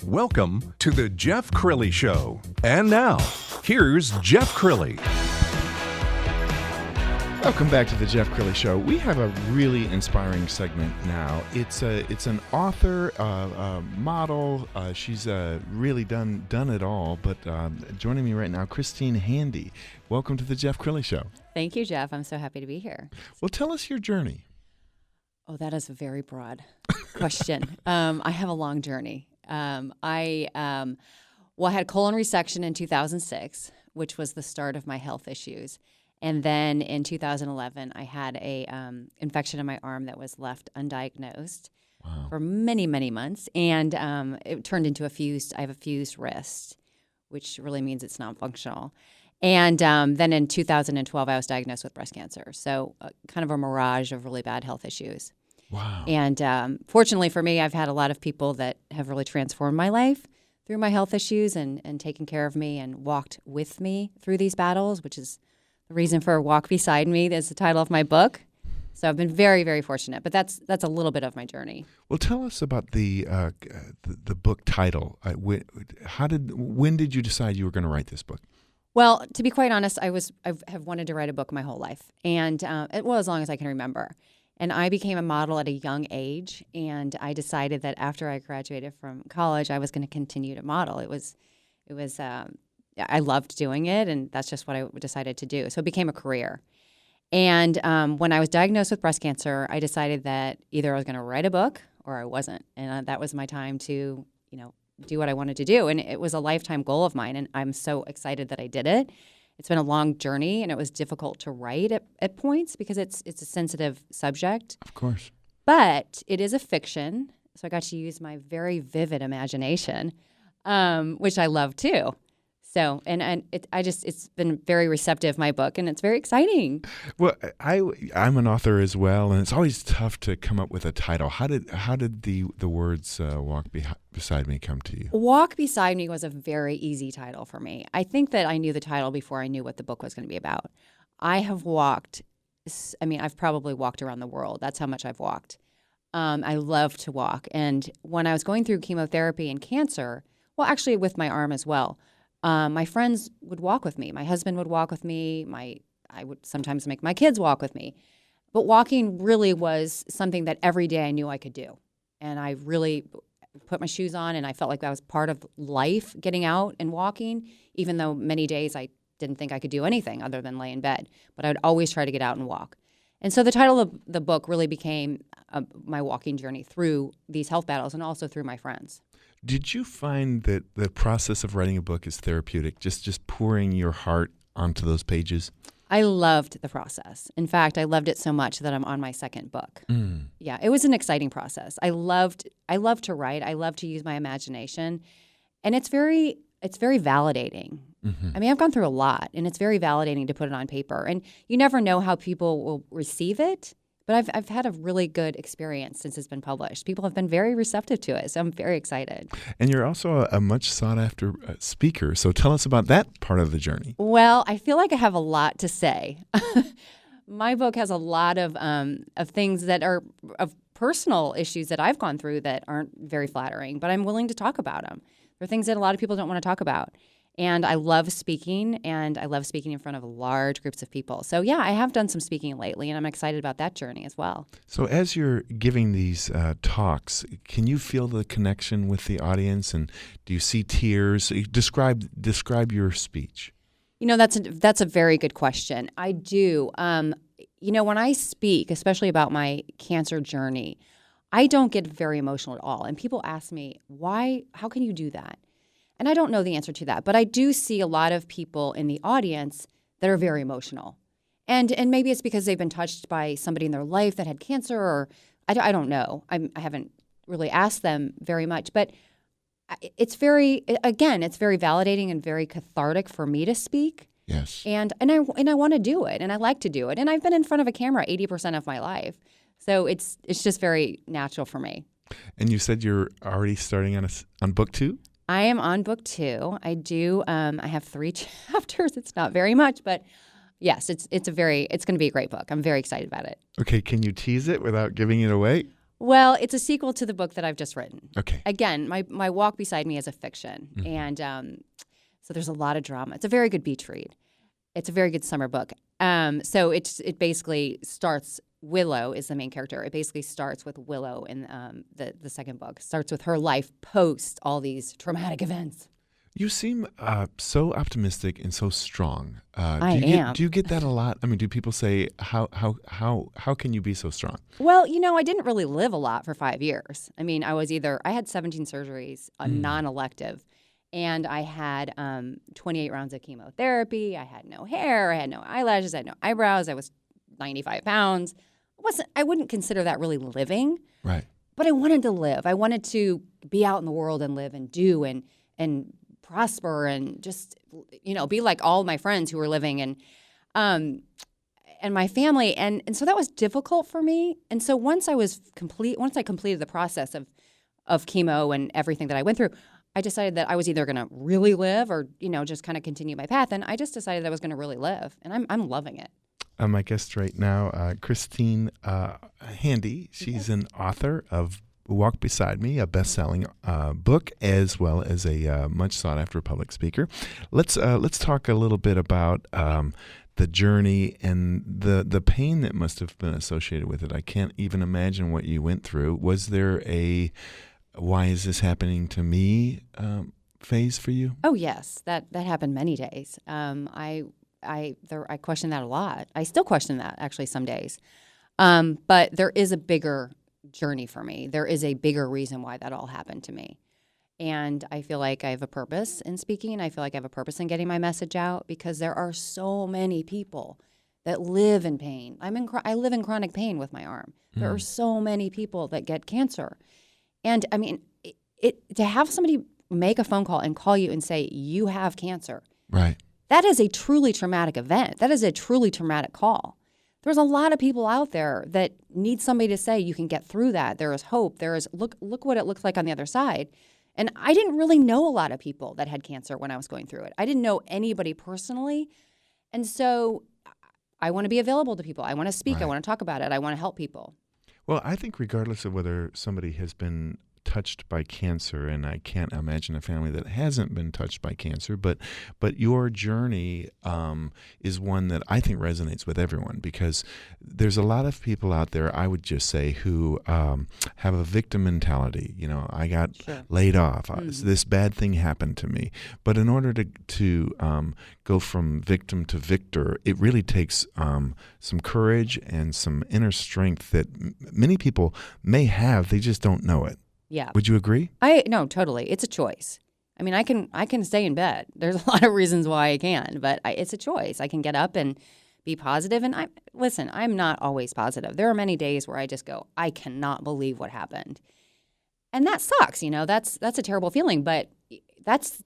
Welcome to the Jeff Crilley Show. And now, here's Jeff Crilley. Welcome back to the Jeff Crilley Show. We have a really inspiring segment now. It's an author, model. She's really done it all. But joining me right now, Christine Handy. Welcome to the Jeff Crilley Show. Thank you, Jeff. I'm so happy to be here. Well, tell us your journey. Oh, that is a very broad question. I have a long journey. I had colon resection in 2006, which was the start of my health issues. And then in 2011, I had a infection in my arm that was left undiagnosed for many, many months. And it turned into I have a fused wrist, which really means it's non-functional. And then in 2012, I was diagnosed with breast cancer. So kind of a mirage of really bad health issues. Wow. And fortunately for me, I've had a lot of people that have really transformed my life through my health issues and taken care of me and walked with me through these battles, which is the reason for Walk Beside Me. That's the title of my book. So I've been very, very fortunate. But that's a little bit of my journey. Well, tell us about the book title. When did you decide you were going to write this book? Well, to be quite honest, I have wanted to write a book my whole life, and as long as I can remember. And I became a model at a young age, and I decided that after I graduated from college, I was going to continue to model. It was I loved doing it, and that's just what I decided to do. So it became a career. And when I was diagnosed with breast cancer, I decided that either I was going to write a book or I wasn't, and that was my time to, do what I wanted to do. And it was a lifetime goal of mine, and I'm so excited that I did it. It's been a long journey, and it was difficult to write at points because it's a sensitive subject. Of course. But it is a fiction, so I got to use my very vivid imagination, which I love too. So, it's been very receptive, my book, and it's very exciting. Well, I'm an author as well, and it's always tough to come up with a title. How did the words "Walk Beside Me" come to you? Walk Beside Me was a very easy title for me. I think that I knew the title before I knew what the book was going to be about. I've probably walked around the world. That's how much I've walked. I love to walk, and when I was going through chemotherapy and cancer, well, actually with my arm as well. My friends would walk with me. My husband would walk with me. I would sometimes make my kids walk with me. But walking really was something that every day I knew I could do. And I really put my shoes on, and I felt like that was part of life, getting out and walking, even though many days I didn't think I could do anything other than lay in bed. But I would always try to get out and walk. And so the title of the book really became my walking journey through these health battles and also through my friends. Did you find that the process of writing a book is therapeutic, just pouring your heart onto those pages? I loved the process. In fact, I loved it so much that I'm on my second book. Yeah, it was an exciting process. I loved to write. I love to use my imagination. And it's very validating. Mm-hmm. I mean, I've gone through a lot, and it's very validating to put it on paper. And you never know how people will receive it. But I've had a really good experience since it's been published. People have been very receptive to it, so I'm very excited. And you're also a much sought-after speaker, so tell us about that part of the journey. Well, I feel like I have a lot to say. My book has a lot of things that are of personal issues that I've gone through that aren't very flattering, but I'm willing to talk about them. They're things that a lot of people don't want to talk about. And I love speaking, and I love speaking in front of large groups of people. So, yeah, I have done some speaking lately, and I'm excited about that journey as well. So as you're giving these talks, can you feel the connection with the audience, and do you see tears? Describe your speech. That's a very good question. I do. When I speak, especially about my cancer journey, I don't get very emotional at all. And people ask me, why? How can you do that? And I don't know the answer to that, but I do see a lot of people in the audience that are very emotional. And maybe it's because they've been touched by somebody in their life that had cancer, or I don't know. I haven't really asked them very much, but it's very validating and very cathartic for me to speak. Yes. And I want to do it, and I like to do it. And I've been in front of a camera 80% of my life. So it's just very natural for me. And you said you're already starting on book 2? I am on book 2. I do. I have 3 chapters. It's not very much, but yes, it's going to be a great book. I'm very excited about it. Okay, can you tease it without giving it away? Well, it's a sequel to the book that I've just written. Okay. Again, my Walk Beside Me is a fiction, and so there's a lot of drama. It's a very good beach read. It's a very good summer book. So it basically starts. Willow is the main character. It basically starts with Willow in the second book. It starts with her life post all these traumatic events. You seem so optimistic and so strong. I am. Do you get that a lot? I mean, do people say how can you be so strong? Well, I didn't really live a lot for 5 years. I mean, I had 17 surgeries, non-elective, and I had 28 rounds of chemotherapy. I had no hair. I had no eyelashes. I had no eyebrows. I was 95 pounds. I wouldn't consider that really living. Right. But I wanted to live. I wanted to be out in the world and live and do and prosper and just, be like all my friends who were living and my family. And so that was difficult for me. And so once I completed the process of chemo and everything that I went through, I decided that I was either going to really live or, just kind of continue my path. And I just decided that I was going to really live. And I'm loving it. My guest right now, Christine Handy. She's an author of Walk Beside Me, a best-selling book, as well as a much sought-after public speaker. Let's talk a little bit about the journey and the pain that must have been associated with it. I can't even imagine what you went through. Was there a "why is this happening to me" phase for you? Oh yes, that happened many days. I question that a lot. I still question that actually some days. But there is a bigger journey for me. There is a bigger reason why that all happened to me. And I feel like I have a purpose in speaking. I feel like I have a purpose in getting my message out because there are so many people that live in pain. I live in chronic pain with my arm. There are so many people that get cancer. And I mean, to have somebody make a phone call and call you and say, you have cancer. Right. That is a truly traumatic event. That is a truly traumatic call. There's a lot of people out there that need somebody to say you can get through that. There is hope. There is look what it looks like on the other side. And I didn't really know a lot of people that had cancer when I was going through it. I didn't know anybody personally. And so I want to be available to people. I want to speak. Right. I want to talk about it. I want to help people. Well, I think regardless of whether somebody has been touched by cancer, and I can't imagine a family that hasn't been touched by cancer, but your journey is one that I think resonates with everyone because there's a lot of people out there, I would just say, who have a victim mentality. I got laid off. This bad thing happened to me. But in order to go from victim to victor, it really takes some courage and some inner strength that many people may have. They just don't know it. Yeah. Would you agree? No, totally. It's a choice. I mean, I can stay in bed. There's a lot of reasons why I can, but it's a choice. I can get up and be positive. And I'm not always positive. There are many days where I just go, I cannot believe what happened. And that sucks, that's a terrible feeling, but that's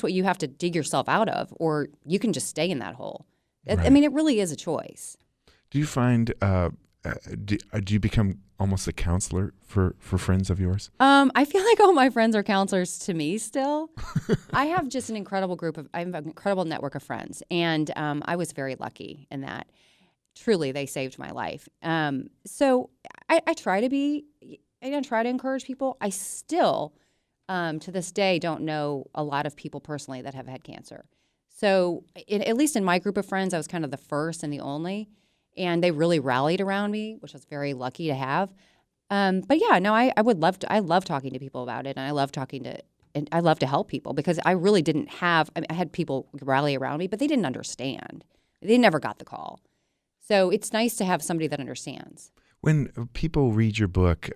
what you have to dig yourself out of, or you can just stay in that hole. Right. I mean, it really is a choice. Do you find, do you become almost a counselor for friends of yours? I feel like all my friends are counselors to me still. I have just I have an incredible network of friends, and I was very lucky in that. Truly, they saved my life. So I try to encourage people. I still, to this day, don't know a lot of people personally that have had cancer. So at least in my group of friends, I was kind of the first and the only. And they really rallied around me, which I was very lucky to have. But yeah, no, I love talking to people about it. And I love to help people because I really didn't have, I had people rally around me, but they didn't understand. They never got the call. So it's nice to have somebody that understands. When people read your book,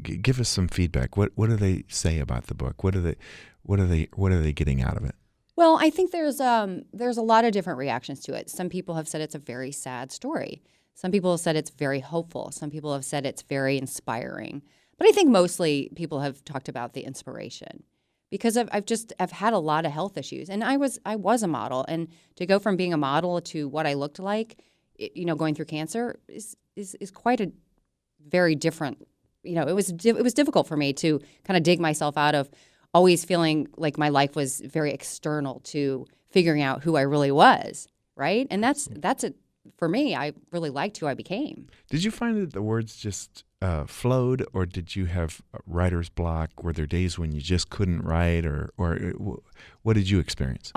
give us some feedback. What do they say about the book? What are they getting out of it? Well, I think there's a lot of different reactions to it. Some people have said it's a very sad story. Some people have said it's very hopeful. Some people have said it's very inspiring. But I think mostly people have talked about the inspiration because I've had a lot of health issues, and I was a model, and to go from being a model to what I looked like, going through cancer is quite a very different. It was difficult for me to kind of dig myself out of always feeling like my life was very external to figuring out who I really was, right? And that's for me, I really liked who I became. Did you find that the words just flowed, or did you have writer's block? Were there days when you just couldn't write, or what did you experience?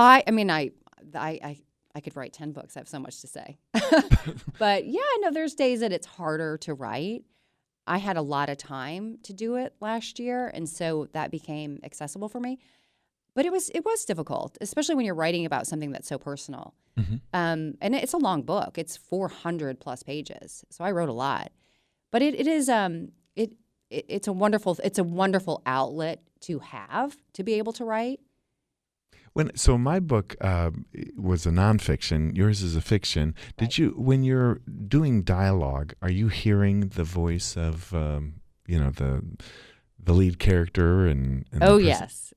I could write 10 books. I have so much to say. But yeah, no, there's days that it's harder to write. I had a lot of time to do it last year, and so that became accessible for me. But it was difficult, especially when you're writing about something that's so personal. Mm-hmm. And it's a long book. It's 400 plus pages, so I wrote a lot. But it's a wonderful outlet to have, to be able to write. So my book was a nonfiction. Yours is a fiction. Did you, when you're doing dialogue, are you hearing the voice of the lead character and Oh yes.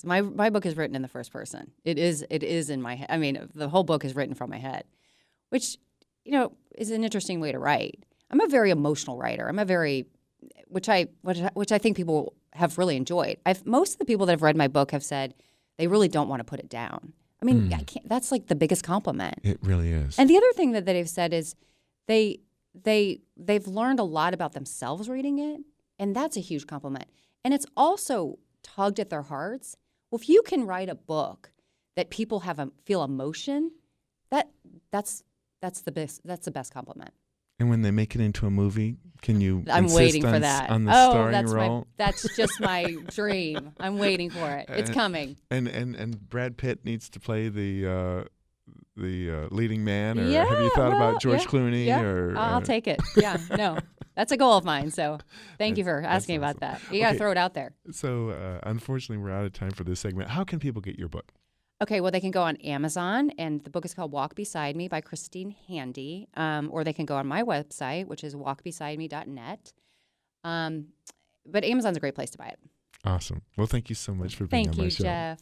My book is written in the first person. It is in my head. I mean, the whole book is written from my head, which is an interesting way to write. I'm a very emotional writer. Which I think people have really enjoyed. Most of the people that have read my book have said they really don't want to put it down. I mean, I can't, that's like the biggest compliment. It really is. And the other thing that they've said is they've learned a lot about themselves reading it, and that's a huge compliment. And it's also tugged at their hearts. Well, if you can write a book that people feel emotion, that's the best compliment. And when they make it into a movie, can you I'm insist waiting on, for that. on the starring role? That's just my dream. I'm waiting for it. It's coming. And Brad Pitt needs to play the leading man, or Yeah, have you thought about George Clooney? Yeah. Or I'll take it. Yeah, no, that's a goal of mine. So thank you for asking about that. You got to throw it out there. So unfortunately, we're out of time for this segment. How can people get your book? Okay, well, they can go on Amazon, and the book is called Walk Beside Me by Christine Handy, or they can go on my website, which is walkbesideme.net. But Amazon's a great place to buy it. Awesome. Well, thank you so much for being on my show. Thank you, Jeff.